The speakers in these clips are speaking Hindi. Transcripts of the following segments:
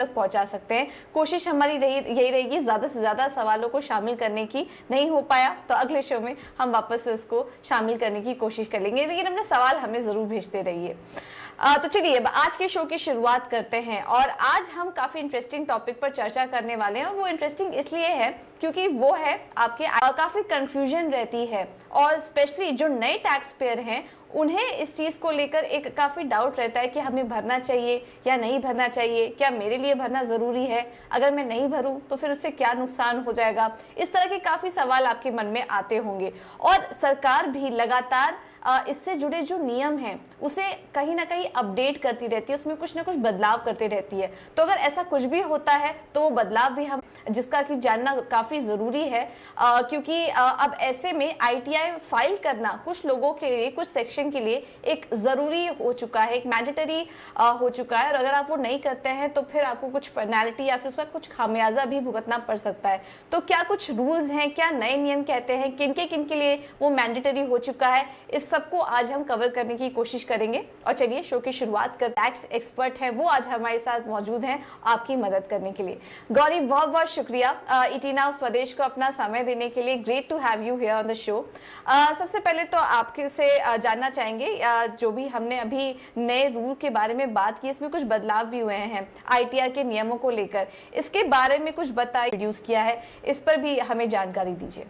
तक पहुंचा सकते हैं। कोशिश हमारी यही रहेगी ज्यादा से ज्यादा सवालों को शामिल करने की। नहीं हो पाया तो अगले शो में हम वापस से उसको शामिल करने की कोशिश कर लेंगे, लेकिन अपने सवाल हमें जरूर भेजते रहिए। तो चलिए अब आज के शो की शुरुआत करते हैं और आज हम काफी इंटरेस्टिंग टॉपिक पर चर्चा करने वाले हैं। और वो इंटरेस्टिंग इसलिए है क्योंकि वो है आपके काफी कंफ्यूजन रहती है और स्पेशली जो नए टैक्स पेयर हैं उन्हें इस चीज को लेकर एक काफी डाउट रहता है कि हमें भरना चाहिए या नहीं भरना चाहिए, क्या मेरे लिए भरना जरूरी है, अगर मैं नहीं भरूं तो फिर उससे क्या नुकसान हो जाएगा। इस तरह के काफी सवाल आपके मन में आते होंगे और सरकार भी लगातार इससे जुड़े जो नियम हैं उसे कहीं ना कहीं अपडेट करती रहती है, उसमें कुछ ना कुछ बदलाव करती रहती है। तो अगर ऐसा कुछ भी होता है तो वो बदलाव भी हम जिसका कि जानना काफी जरूरी है, क्योंकि अब ऐसे में ITI फाइल करना कुछ लोगों के लिए, कुछ सेक्शन के लिए एक जरूरी हो चुका है, एक मैंडेटरी हो चुका है। और अगर आप वो नहीं करते हैं तो फिर आपको कुछ पेनल्टी या फिर उसका कुछ खामियाजा भी भुगतना पड़ सकता है। तो क्या कुछ रूल्स हैं, क्या नए नियम कहते हैं, किनके किनके लिए वो मैंडेटरी हो चुका है, इस सबको आज हम कवर करने की कोशिश करेंगे। और चलिए शो की शुरुआत कर, टैक्स एक्सपर्ट हैं वो आज हमारे साथ मौजूद हैं आपकी मदद करने के लिए। गौरी बहुत बहुत शुक्रिया ET Now स्वदेश को अपना समय देने के लिए। Great to have you here on the show. सबसे पहले तो आपके से जानना चाहेंगे जो भी हमने अभी नए रूल के बारे में बात की, इसमें कुछ बदलाव भी हुए हैं ITR के नियमों को लेकर, इसके बारे में कुछ बताइए, रिड्यूस किया है, इस पर भी हमें जानकारी दीजिए।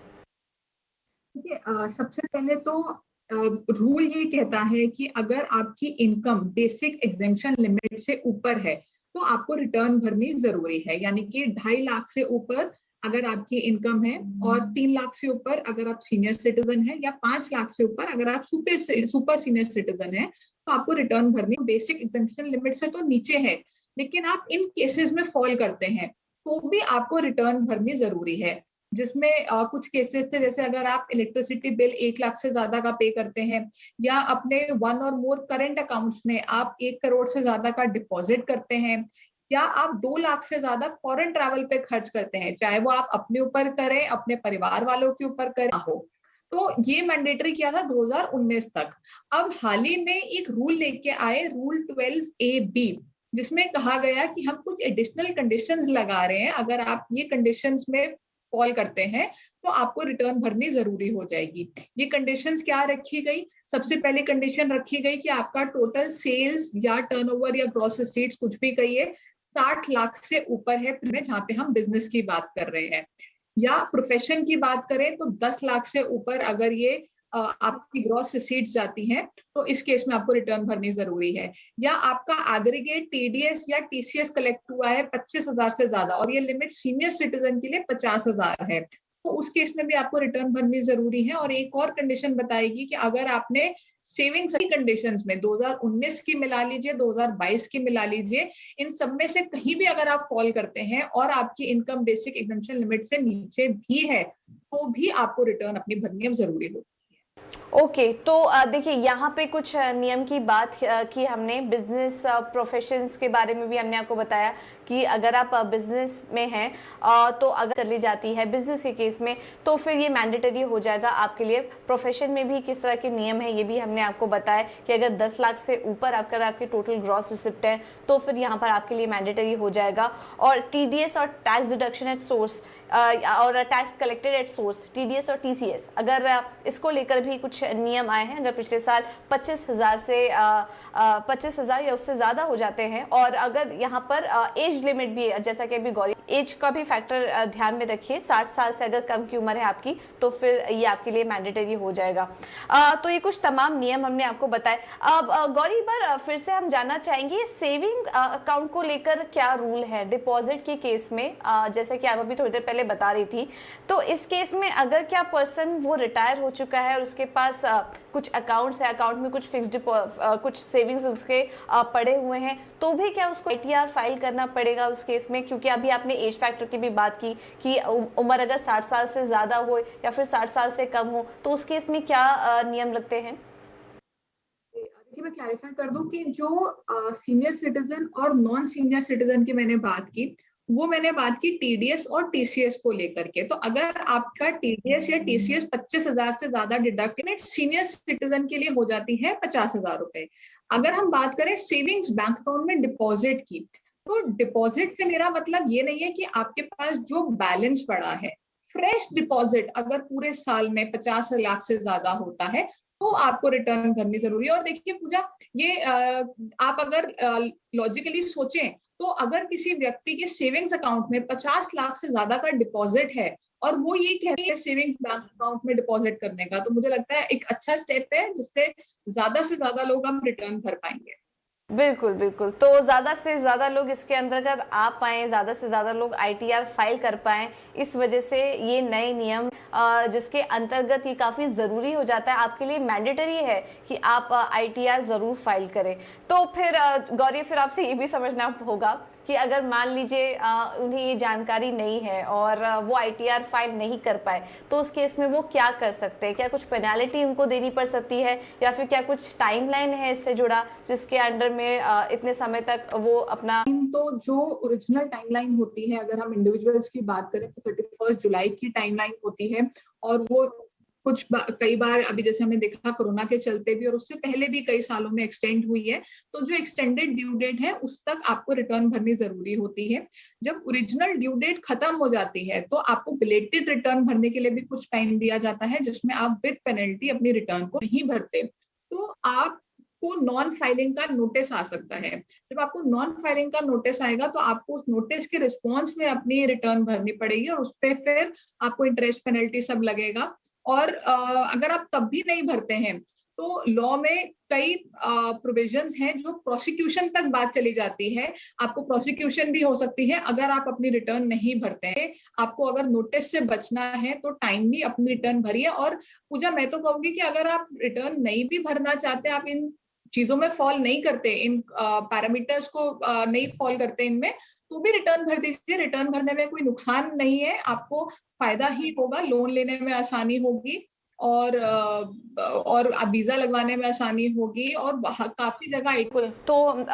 सबसे पहले तो रूल ये कहता है कि अगर आपकी इनकम बेसिक एग्जेम्पशन लिमिट से ऊपर है तो आपको रिटर्न भरनी जरूरी है। यानी कि 2.5 लाख से ऊपर अगर आपकी इनकम है और 3 लाख से ऊपर अगर आप सीनियर सिटीजन है या 5 लाख से ऊपर अगर आप सुपर सीनियर सिटीजन है तो आपको रिटर्न भरनी। बेसिक एग्जेम्पशन लिमिट से तो नीचे है लेकिन आप इन केसेस में फॉल करते हैं तो भी आपको रिटर्न भरनी जरूरी है, जिसमें कुछ केसेस थे जैसे अगर आप इलेक्ट्रिसिटी बिल 1 लाख से ज्यादा का पे करते हैं या अपने 1 और मोर करंट अकाउंट्स में आप 1 करोड़ से ज्यादा का डिपॉजिट करते हैं या आप 2 लाख से ज्यादा फॉरेन ट्रैवल पे खर्च करते हैं, चाहे वो आप अपने ऊपर करें, अपने परिवार वालों के ऊपर करें हो। तो ये मैंडेटरी किया था 2019 तक। अब हाल ही में एक रूल लेके आए, रूल 12AB, जिसमें कहा गया कि हम कुछ एडिशनल कंडीशंस लगा रहे हैं। अगर आप ये कंडीशंस में कॉल करते हैं तो आपको रिटर्न भरनी जरूरी हो जाएगी। ये कंडीशंस क्या रखी गई? सबसे पहले कंडीशन रखी गई कि आपका टोटल सेल्स या टर्नओवर या ग्रॉस रिसीट्स कुछ भी कहिए 60 लाख से ऊपर है, जहां पे हम बिजनेस की बात कर रहे हैं। या प्रोफेशन की बात करें तो 10 लाख से ऊपर अगर ये आपकी ग्रॉस रिसीट्स जाती हैं तो इस केस में आपको रिटर्न भरनी जरूरी है। या आपका एग्रीगेट TDS या TCS कलेक्ट हुआ है 25,000 से ज्यादा और ये लिमिट सीनियर सिटीजन के लिए 50,000 है तो उस केस में भी आपको रिटर्न भरनी जरूरी है। और एक और कंडीशन बताएगी कि अगर आपने सेविंग्स की कंडीशंस में 2019 की मिला लीजिए, 2022 की मिला लीजिए, इन सब में से कहीं भी अगर आप फॉल करते हैं और आपकी इनकम बेसिक एग्जेम्पशन लिमिट से नीचे भी है तो भी आपको रिटर्न अपनी भरनी जरूरी होगी। ओके, तो देखिए यहाँ पे कुछ नियम की बात की हमने, बिजनेस प्रोफेशंस के बारे में भी हमने आपको बताया कि अगर आप बिजनेस में हैं तो अगर कर ली जाती है बिजनेस के केस में तो फिर ये मैंडेटरी हो जाएगा आपके लिए। प्रोफेशन में भी किस तरह के नियम है ये भी हमने आपको बताया कि अगर 10 लाख से ऊपर आपके टोटल ग्रॉस रिसिप्ट है तो फिर यहाँ पर आपके लिए मैंडेटरी हो जाएगा। और TDS और टैक्स डिडक्शन एट सोर्स और tax collected at source, TDS और TCS, अगर इसको लेकर भी कुछ नियम आए हैं। अगर पिछले साल 25,000 से 25,000 या उससे ज्यादा हो जाते हैं और अगर यहाँ पर एज लिमिट भी, जैसा कि अभी गौरी एज का भी फैक्टर ध्यान में रखिए, 60 साल से अगर कम की उम्र है आपकी तो फिर ये आपके लिए मैंडेटरी हो जाएगा। तो ये कुछ तमाम नियम हमने आपको बताए। अब गौरी बार फिर से हम जानना चाहेंगे सेविंग अकाउंट को लेकर क्या रूल है डिपॉजिट के केस में, जैसे कि आप अभी थोड़ी देर पहले बता रही थी। तो इस केस में अगर क्या पर्सन वो रिटायर हो चुका है और उसके पास कुछ अकाउंट्स है, अकाउंट में कुछ फिक्स्ड कुछ सेविंग्स उसके पड़े हुए हैं तो भी क्या उसको ITR फाइल करना पड़ेगा उस केस में? क्योंकि अभी आपने एज फैक्टर की भी बात की कि उम्र अगर 60 साल से ज्यादा हो या फिर 60 साल से कम हो तो उस केस में क्या नियम लगते हैं? देखिए मैं क्लैरिफाई कर दूं कि जो सीनियर सिटीजन और नॉन सीनियर सिटीजन की मैंने बात की वो मैंने बात की TDS और TCS को लेकर के। तो अगर आपका TDS या TCS 25,000 से ज्यादा डिडक्ट सीनियर सिटीजन के लिए हो जाती है 50,000 रुपए। अगर हम बात करें सेविंग्स बैंक अकाउंट में डिपॉजिट की तो डिपॉजिट से मेरा मतलब ये नहीं है कि आपके पास जो बैलेंस पड़ा है, फ्रेश डिपॉजिट अगर पूरे साल में 50 लाख से ज्यादा होता है तो आपको रिटर्न भरनी जरूरी है। और देखिए पूजा, ये आप अगर लॉजिकली सोचें तो अगर किसी व्यक्ति के सेविंग्स अकाउंट में 50 लाख से ज्यादा का डिपॉजिट है और वो ये कहते हैं सेविंग्स बैंक अकाउंट में डिपॉजिट करने का, तो मुझे लगता है एक अच्छा स्टेप है जिससे ज्यादा से ज्यादा लोग हम रिटर्न भर पाएंगे। बिल्कुल बिल्कुल। तो ज़्यादा से ज़्यादा लोग इसके अंतर्गत आ पाएँ, ज़्यादा से ज़्यादा लोग आईटीआर फाइल कर पाएँ, इस वजह से ये नए नियम जिसके अंतर्गत ये काफ़ी ज़रूरी हो जाता है, आपके लिए मैंडेटरी है कि आप आईटीआर ज़रूर फाइल करें। तो फिर गौरी, फिर आपसे ये भी समझना होगा कि अगर मान लीजिए उन्हें ये जानकारी नहीं है और वो आईटीआर फाइल नहीं कर पाए, तो उस केस में वो क्या कर सकते हैं? क्या कुछ पेनाल्टी उनको देनी पड़ सकती है, या फिर क्या कुछ टाइमलाइन है इससे जुड़ा जिसके अंडर में इतने समय तक वो अपना? तो जो ओरिजिनल टाइमलाइन होती है, अगर हम इंडिविजुअल्स की बात करें तो 31 जुलाई की टाइमलाइन होती है। और वो कई बार अभी जैसे हमने देखा कोरोना के चलते भी और उससे पहले भी कई सालों में एक्सटेंड हुई है। तो जो एक्सटेंडेड ड्यू डेट है उस तक आपको रिटर्न भरनी जरूरी होती है। जब ओरिजिनल ड्यू डेट खत्म हो जाती है तो आपको बिलेटेड रिटर्न भरने के लिए भी कुछ टाइम दिया जाता है, जिसमें आप विद पेनल्टी अपनी रिटर्न को नहीं भरते तो आपको नॉन फाइलिंग का नोटिस आ सकता है। जब आपको नॉन फाइलिंग का नोटिस आएगा तो आपको उस नोटिस के रिस्पॉन्स में अपनी रिटर्न भरनी पड़ेगी और उस पर फिर आपको इंटरेस्ट पेनल्टी सब लगेगा। और अगर आप तब भी नहीं भरते हैं तो लॉ में कई प्रोविजंस हैं जो प्रोसिक्यूशन तक बात चली जाती है। आपको प्रोसिक्यूशन भी हो सकती है अगर आप अपनी रिटर्न नहीं भरते हैं। आपको अगर नोटिस से बचना है तो टाइमली अपनी रिटर्न भरिए। और पूजा, मैं तो कहूंगी कि अगर आप रिटर्न नहीं भी भरना चाहते, आप इन चीजों में फॉल नहीं करते, इन पैरामीटर्स को नहीं फॉल करते इनमें, तो भी रिटर्न भर दीजिए। रिटर्न भरने में कोई नुकसान नहीं है, आपको फायदा ही होगा, लोन लेने में आसानी होगी और वीजा लगवाने में आसानी होगी और काफी जगह। बिल्कुल। तो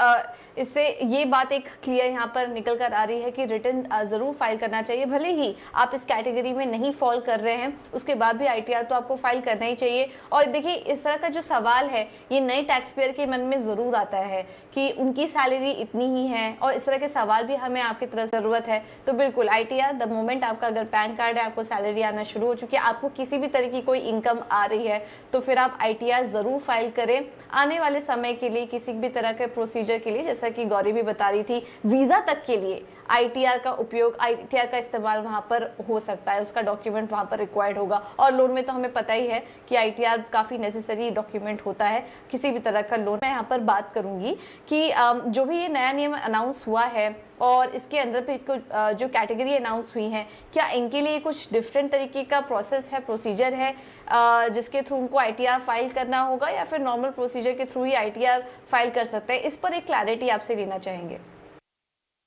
इससे ये बात एक क्लियर यहाँ पर निकल कर आ रही है कि रिटर्न ज़रूर फाइल करना चाहिए, भले ही आप इस कैटेगरी में नहीं फॉल कर रहे हैं, उसके बाद भी आईटीआर तो आपको फाइल करना ही चाहिए। और देखिए, इस तरह का जो सवाल है ये नए टैक्स पेयर के मन में ज़रूर आता है कि उनकी सैलरी इतनी ही है और इस तरह के सवाल भी हमें आपकी तरफ ज़रूरत है। तो बिल्कुल आईटीआर, द मोमेंट आपका अगर पैन कार्ड है, आपको सैलरी आना शुरू हो चुकी है, आपको किसी भी तरह की कोई इनकम आ रही है, तो फिर आप आईटीआर ज़रूर फाइल करें। आने वाले समय के लिए किसी भी तरह के प्रोसीजर के लिए, जैसा कि गौरी भी बता रही थी, वीज़ा तक के लिए आईटीआर का उपयोग, आईटीआर का इस्तेमाल वहाँ पर हो सकता है, उसका डॉक्यूमेंट वहाँ पर रिक्वायर्ड होगा। और लोन में तो हमें पता ही है कि आईटीआर काफ़ी नेसेसरी डॉक्यूमेंट होता है किसी भी तरह का लोन। मैं यहाँ पर बात करूँगी कि जो भी ये नया नियम अनाउंस हुआ है और इसके अंदर भी कुछ जो कैटेगरी अनाउंस हुई हैं, क्या इनके लिए कुछ डिफरेंट तरीके का प्रोसेस है, प्रोसीजर है जिसके थ्रू उनको आईटीआर फाइल करना होगा, या फिर नॉर्मल प्रोसीजर के थ्रू ही आईटीआर फाइल कर सकते हैं? इस पर एक क्लैरिटी आपसे लेना चाहेंगे।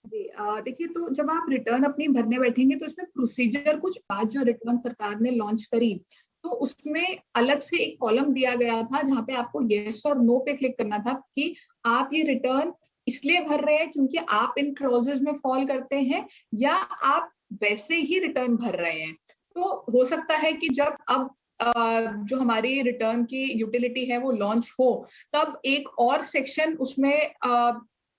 जी, देखिए, तो जब आप रिटर्न अपनी भरने बैठेंगे तो इसमें प्रोसीजर कुछ आज जो रिटर्न सरकार ने लॉन्च करी तो उसमें अलग से एक कॉलम दिया गया था जहां पे आपको यस और नो पे क्लिक करना था कि आप ये रिटर्न इसलिए भर रहे हैं क्योंकि आप इन क्लॉजेस में फॉल करते हैं या आप वैसे ही रिटर्न भर रहे हैं। तो हो सकता है कि जब अब जो हमारी रिटर्न की यूटिलिटी है वो लॉन्च हो तब एक और सेक्शन उसमें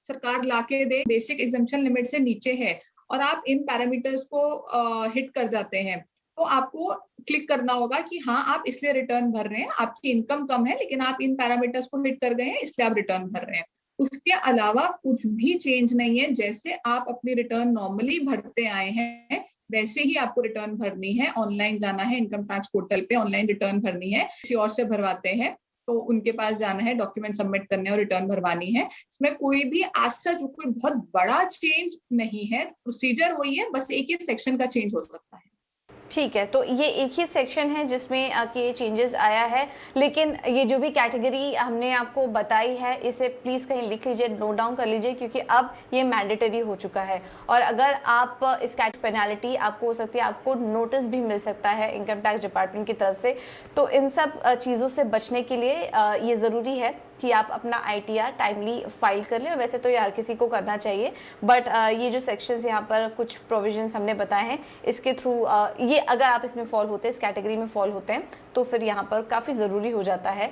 सरकार लाके दे, बेसिक एग्जम्पशन लिमिट से नीचे है और आप इन पैरामीटर्स को हिट कर जाते हैं, तो आपको क्लिक करना होगा कि हाँ आप इसलिए रिटर्न भर रहे हैं, आपकी इनकम कम है लेकिन आप इन पैरामीटर्स को हिट कर गए हैं इसलिए आप रिटर्न भर रहे हैं। उसके अलावा कुछ भी चेंज नहीं है, जैसे आप अपनी रिटर्न नॉर्मली भरते आए हैं वैसे ही आपको रिटर्न भरनी है। ऑनलाइन जाना है, इनकम टैक्स पोर्टल पे ऑनलाइन रिटर्न भरनी है। किसी और से भरवाते हैं तो उनके पास जाना है, डॉक्यूमेंट सबमिट करने और रिटर्न भरवानी है। इसमें कोई भी आज सच कोई बहुत बड़ा चेंज नहीं है, प्रोसीजर वही है, बस एक ही सेक्शन का चेंज हो सकता है। ठीक है, तो ये एक ही सेक्शन है जिसमें ये चेंजेस आया है, लेकिन ये जो भी कैटेगरी हमने आपको बताई है इसे प्लीज़ कहीं लिख लीजिए, नोट डाउन कर लीजिए, क्योंकि अब ये मैंडेटरी हो चुका है। और अगर आप इस कैट पेनाल्टी आपको हो सकती है, आपको नोटिस भी मिल सकता है इनकम टैक्स डिपार्टमेंट की तरफ से। तो इन सब चीज़ों से बचने के लिए ये ज़रूरी है कि आप अपना आईटीआर टाइमली फाइल कर लें। वैसे तो ये हर किसी को करना चाहिए, बट ये जो सेक्शंस यहाँ पर कुछ प्रोविजंस हमने बताए हैं इसके थ्रू ये अगर आप इसमें फॉल होते हैं, इस कैटेगरी में फॉल होते हैं, तो फिर यहाँ पर काफ़ी ज़रूरी हो जाता है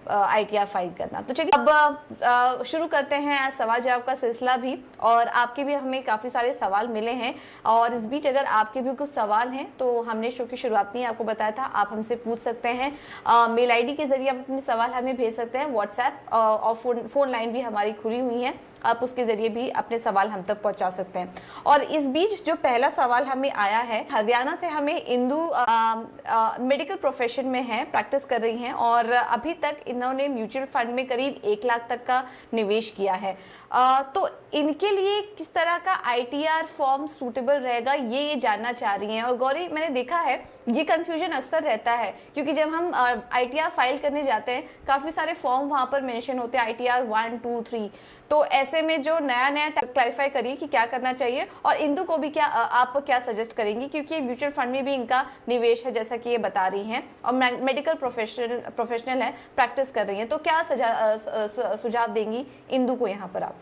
ITR फाइल करना। तो चलिए अब शुरू करते हैं सवाल जवाब का सिलसिला भी, और आपके भी हमें काफ़ी सारे सवाल मिले हैं, और इस बीच अगर आपके भी कुछ सवाल हैं तो हमने शो की शुरुआत में ही आपको बताया था आप हमसे पूछ सकते हैं। मेल ID के जरिए आप अपने सवाल हमें भेज सकते हैं, व्हाट्सएप और फोन लाइन भी हमारी खुली हुई है, आप उसके जरिए भी अपने सवाल हम तक पहुंचा सकते हैं। और इस बीच जो पहला सवाल हमें आया है, हरियाणा से हमें इंदु मेडिकल प्रोफेशन में है, प्रैक्टिस कर रही हैं, और अभी तक इन्होंने म्यूचुअल फंड में करीब 1 लाख तक का निवेश किया है। तो इनके लिए किस तरह का ITR फॉर्म सूटेबल रहेगा ये जानना चाह रही हैं। और गौरी, मैंने देखा है ये कंफ्यूजन अक्सर रहता है, क्योंकि जब हम ITR फाइल करने जाते हैं काफ़ी सारे फॉर्म वहाँ पर मेंशन होते हैं, ITR 1, 2, 3। तो ऐसे में जो नया क्लैरिफाई करिए कि क्या करना चाहिए, और इंदु को भी आप क्या सजेस्ट करेंगी, क्योंकि म्यूचुअल फंड में भी इनका निवेश है जैसा कि ये बता रही हैं, और मेडिकल प्रोफेशनल है, प्रैक्टिस कर रही हैं। तो क्या सुझाव देंगी इंदु को यहाँ पर आप?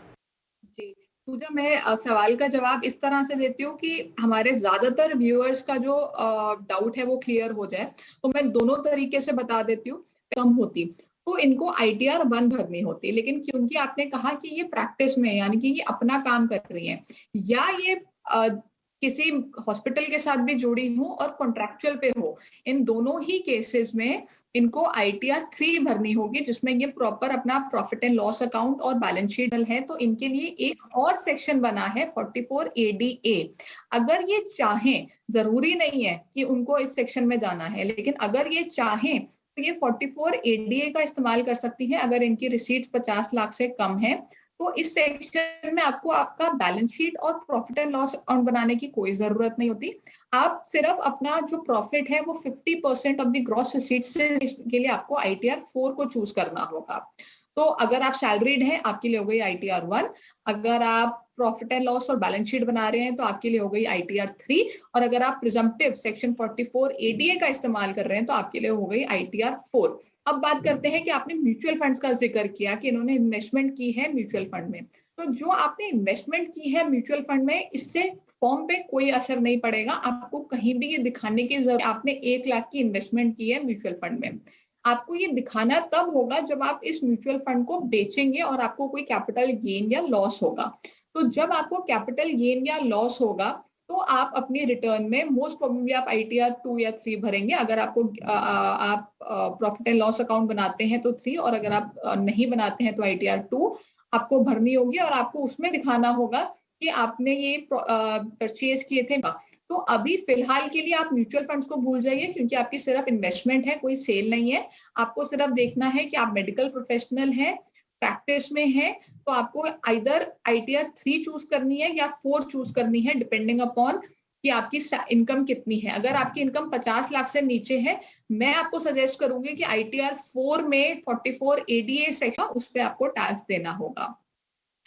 जी पूजा, मैं सवाल का जवाब इस तरह से देती हूँ कि हमारे ज्यादातर व्यूअर्स का जो डाउट है वो क्लियर हो जाए, तो मैं दोनों तरीके से बता देती हूँ। कम होती तो इनको ITR 1 भरनी होती, लेकिन क्योंकि आपने कहा कि ये प्रैक्टिस में, यानी कि ये अपना काम कर रही है, या ये किसी हॉस्पिटल के साथ भी जुड़ी हो और कॉन्ट्रैक्चुअल पे हो, इन दोनों ही केसेस में इनको ITR 3 भरनी होगी, जिसमें ये प्रॉपर अपना प्रॉफिट एंड लॉस अकाउंट और बैलेंस शीट है। तो इनके लिए एक और सेक्शन बना है 44 ADA। अगर ये चाहें, जरूरी नहीं है कि उनको इस सेक्शन में जाना है, लेकिन अगर ये चाहें तो ये 44 ADA का इस्तेमाल कर सकती है। अगर इनकी रिसीट 50 लाख से कम है तो इस सेक्शन में आपको आपका बैलेंस शीट और प्रॉफिट एंड लॉस अकाउंट बनाने की कोई जरूरत नहीं होती। आप सिर्फ अपना जो प्रॉफिट है वो 50% ऑफ द ग्रॉस रिसीट से, इसके लिए आपको ITR 4 को चूज करना होगा। तो अगर आप सैलरीड हैं आपके लिए हो गई ITR 1, अगर आप प्रॉफिट एंड लॉस और बैलेंस शीट बना रहे हैं तो आपके लिए हो गई ITR 3, और अगर आप प्रिजम्पटिव सेक्शन 44 ADA का इस्तेमाल कर रहे हैं तो आपके लिए हो गई ITR 4। अब बात करते हैं कि आपने म्यूचुअल फंड्स का जिक्र किया कि इन्होंने इन्वेस्टमेंट की है म्यूचुअल फंड में। तो जो आपने इन्वेस्टमेंट की है म्यूचुअल फंड में, इससे फॉर्म पे कोई असर नहीं पड़ेगा। आपको कहीं भी ये दिखाने की जरूरत, आपने 1 लाख की इन्वेस्टमेंट की है म्यूचुअल फंड में, आपको ये दिखाना तब होगा जब आप इस म्यूचुअल फंड को बेचेंगे और आपको कोई कैपिटल गेन या लॉस होगा। तो जब आपको कैपिटल गेन या लॉस होगा तो आप अपनी रिटर्न में मोस्ट प्रोबेबली आप ITR 2 या 3 भरेंगे। अगर आपको आप प्रॉफिट एंड लॉस अकाउंट बनाते हैं तो 3, और अगर आप नहीं बनाते हैं तो ITR 2 आपको भरनी होगी, और आपको उसमें दिखाना होगा कि आपने ये परचेज किए थे। तो अभी फिलहाल के लिए आप म्यूचुअल फंड्स को भूल जाइए, क्योंकि आपकी सिर्फ इन्वेस्टमेंट है, कोई सेल नहीं है। आपको सिर्फ देखना है कि आप मेडिकल प्रोफेशनल है, प्रैक्टिस में है, तो आपको आइदर ITR 3 चूज करनी है या 4 चूज करनी है, डिपेंडिंग अपॉन कि आपकी इनकम कितनी है। अगर आपकी इनकम 50 लाख से नीचे है, मैं आपको सजेस्ट करूंगी कि ITR 4 में 44 ADA सेक्शन, उस पर आपको टैक्स देना होगा।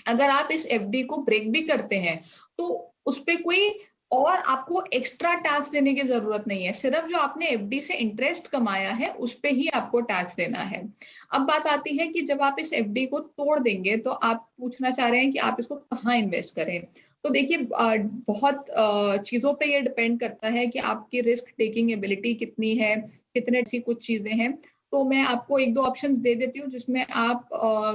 अगर आप इस FD को ब्रेक भी करते हैं तो उस पर कोई और आपको एक्स्ट्रा टैक्स देने की जरूरत नहीं है, सिर्फ जो आपने FD से इंटरेस्ट कमाया है उस पे ही आपको टैक्स देना है। अब बात आती है कि जब आप इस FD को तोड़ देंगे तो आप पूछना चाह रहे हैं कि आप इसको कहाँ इन्वेस्ट करें। तो देखिए बहुत चीजों पे ये डिपेंड करता है कि आपकी रिस्क टेकिंग एबिलिटी कितनी है, कितने ऐसी कुछ चीजें हैं। तो मैं आपको 1-2 ऑप्शंस दे देती हूँ जिसमें आप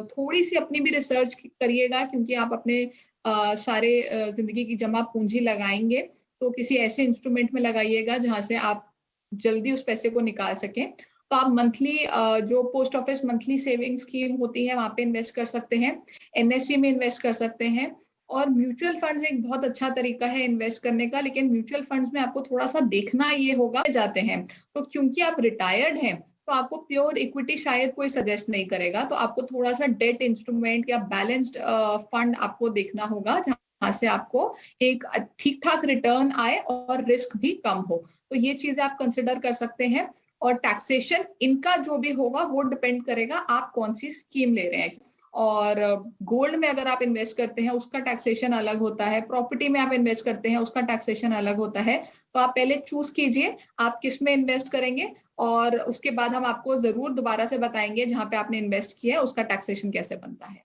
थोड़ी सी अपनी भी रिसर्च करिएगा, क्योंकि आप अपने सारे जिंदगी की जमा पूंजी लगाएंगे तो किसी ऐसे इंस्ट्रूमेंट में लगाइएगा जहां से आप जल्दी उस पैसे को निकाल सकें। तो आप मंथली जो post office monthly saving scheme होती है वहां पे इन्वेस्ट कर सकते हैं, NSE में इन्वेस्ट कर सकते हैं, और म्यूचुअल फंड्स एक बहुत अच्छा तरीका है इन्वेस्ट करने का। लेकिन म्यूचुअल फंड्स में आपको थोड़ा सा देखना ये होगा जाते हैं, तो क्योंकि आप रिटायर्ड हैं तो आपको प्योर इक्विटी शायद कोई सजेस्ट नहीं करेगा, तो आपको थोड़ा सा डेट इंस्ट्रूमेंट या बैलेंस्ड फंड आपको देखना होगा जहां से आपको एक ठीक ठाक रिटर्न आए और रिस्क भी कम हो। तो ये चीजें आप कंसिडर कर सकते हैं। और टैक्सेशन इनका जो भी होगा वो डिपेंड करेगा आप कौन सी स्कीम ले रहे हैं। और गोल्ड में अगर आप इन्वेस्ट करते हैं उसका टैक्सेशन अलग होता है, प्रॉपर्टी में आप इन्वेस्ट करते हैं उसका टैक्सेशन अलग होता है। तो आप पहले चूज कीजिए आप किस में इन्वेस्ट करेंगे, और उसके बाद हम आपको जरूर दोबारा से बताएंगे जहां पे आपने इन्वेस्ट किया है उसका टैक्सेशन कैसे बनता है।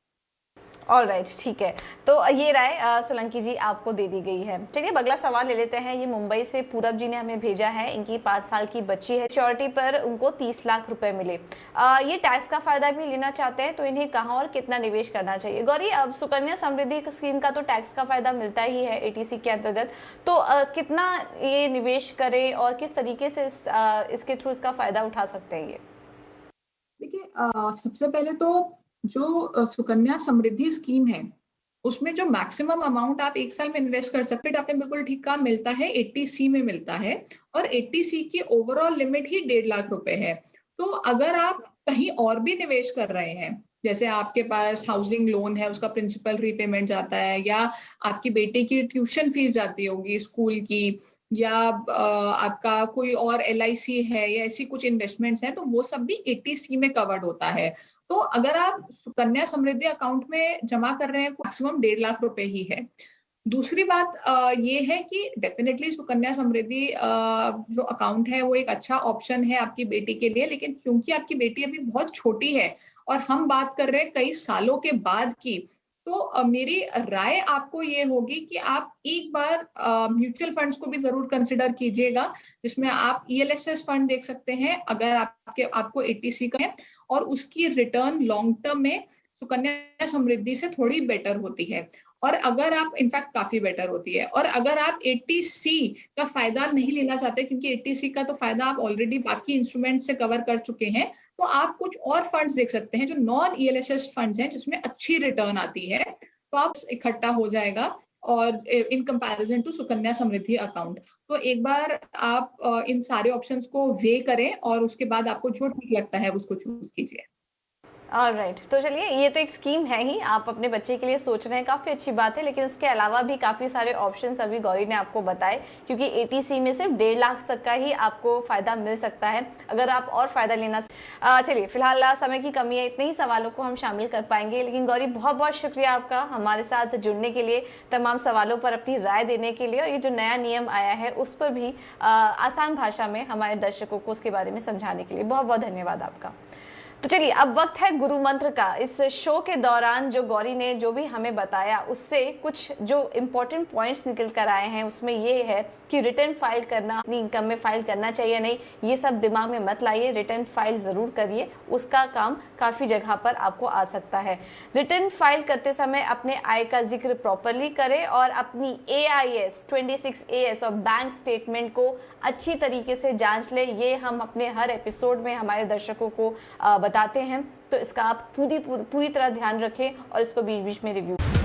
ऑलराइट, ठीक है। तो ये राय सोलंकी जी आपको दे दी गई है। चलिए अब अगला सवाल ले लेते हैं। ये मुंबई से पूरब जी ने हमें भेजा है। इनकी 5 साल की बच्ची है, श्योरिटी पर उनको 30 लाख रुपए मिले। ये टैक्स का फायदा भी लेना चाहते हैं, तो इन्हें कहाँ और कितना निवेश करना चाहिए? गौरी, अब सुकन्या समृद्धि स्कीम का तो टैक्स का फायदा मिलता ही है एटीसी के अंतर्गत, तो कितना ये निवेश करें और किस तरीके से इसके थ्रू इसका फायदा उठा सकते हैं? ये देखिए, सबसे पहले तो जो सुकन्या समृद्धि स्कीम है, उसमें जो मैक्सिमम अमाउंट आप एक साल में इन्वेस्ट कर सकते हैं, आपने बिल्कुल ठीक कहा, मिलता है 80C में मिलता है, और 80C की ओवरऑल लिमिट ही 1.5 लाख रुपए है। तो अगर आप कहीं और भी निवेश कर रहे हैं, जैसे आपके पास हाउसिंग लोन है, उसका प्रिंसिपल रीपेमेंट जाता है, या आपकी बेटी की ट्यूशन फीस जाती होगी स्कूल की, या आपका कोई और LIC है, या ऐसी कुछ इन्वेस्टमेंट्स हैं, तो वो सब भी 80C में कवर्ड होता है। तो अगर आप सुकन्या समृद्धि अकाउंट में जमा कर रहे हैं, मैक्सिमम 1.5 लाख रुपए ही है। दूसरी बात ये है कि डेफिनेटली सुकन्या समृद्धि जो अकाउंट है वो एक अच्छा ऑप्शन है आपकी बेटी के लिए, लेकिन क्योंकि आपकी बेटी अभी बहुत छोटी है और हम बात कर रहे हैं कई सालों के बाद की, तो मेरी राय आपको ये होगी कि आप एक बार म्यूचुअल फंड्स को भी जरूर कंसिडर कीजिएगा, जिसमें आप ELSS फंड देख सकते हैं अगर आपको 80C का है, और उसकी रिटर्न लॉन्ग टर्म में सुकन्या समृद्धि से थोड़ी बेटर होती है, और अगर आप इनफैक्ट काफी बेटर होती है। और अगर आप 80C का फायदा नहीं लेना चाहते, क्योंकि 80C का तो फायदा आप ऑलरेडी बाकी इंस्ट्रूमेंट से कवर कर चुके हैं, तो आप कुछ और फंड्स देख सकते हैं जो नॉन ELSS फंड्स हैं, जिसमें अच्छी रिटर्न आती है, तो आप इकट्ठा हो जाएगा और in comparison to Sukanya Samriddhi account. तो एक बार आप इन सारे ऑप्शंस को वे करें और उसके बाद आपको जो ठीक लगता है उसको चूज कीजिए। ऑलराइट, तो चलिए, ये तो एक स्कीम है ही, आप अपने बच्चे के लिए सोच रहे हैं, काफ़ी अच्छी बात है, लेकिन उसके अलावा भी काफ़ी सारे ऑप्शंस अभी गौरी ने आपको बताए, क्योंकि 80C में सिर्फ 1.5 लाख तक का ही आपको फ़ायदा मिल सकता है अगर आप और फ़ायदा लेना। चलिए, फिलहाल समय की कमी है, इतने ही सवालों को हम शामिल कर पाएंगे, लेकिन गौरी बहुत बहुत शुक्रिया आपका हमारे साथ जुड़ने के लिए, तमाम सवालों पर अपनी राय देने के लिए, और ये जो नया नियम आया है उस पर भी आसान भाषा में हमारे दर्शकों को उसके बारे में समझाने के लिए बहुत बहुत धन्यवाद आपका। तो चलिए, अब वक्त है गुरु मंत्र का। इस शो के दौरान जो गौरी ने जो भी हमें बताया, उससे कुछ जो इम्पोर्टेंट पॉइंट्स निकल कर आए हैं, उसमें ये है कि रिटर्न फाइल करना, अपनी इनकम में फाइल करना चाहिए नहीं, ये सब दिमाग में मत लाइए, रिटर्न फाइल ज़रूर करिए, उसका काम काफ़ी जगह पर आपको आ सकता है। रिटर्न फाइल करते समय अपने आय का जिक्र प्रॉपरली करें, और अपनी AIS 26AS और बैंक स्टेटमेंट को अच्छी तरीके से जांच ले। ये हम अपने हर एपिसोड में हमारे दर्शकों को बताते हैं, तो इसका आप पूरी तरह ध्यान रखें और इसको बीच बीच में रिव्यू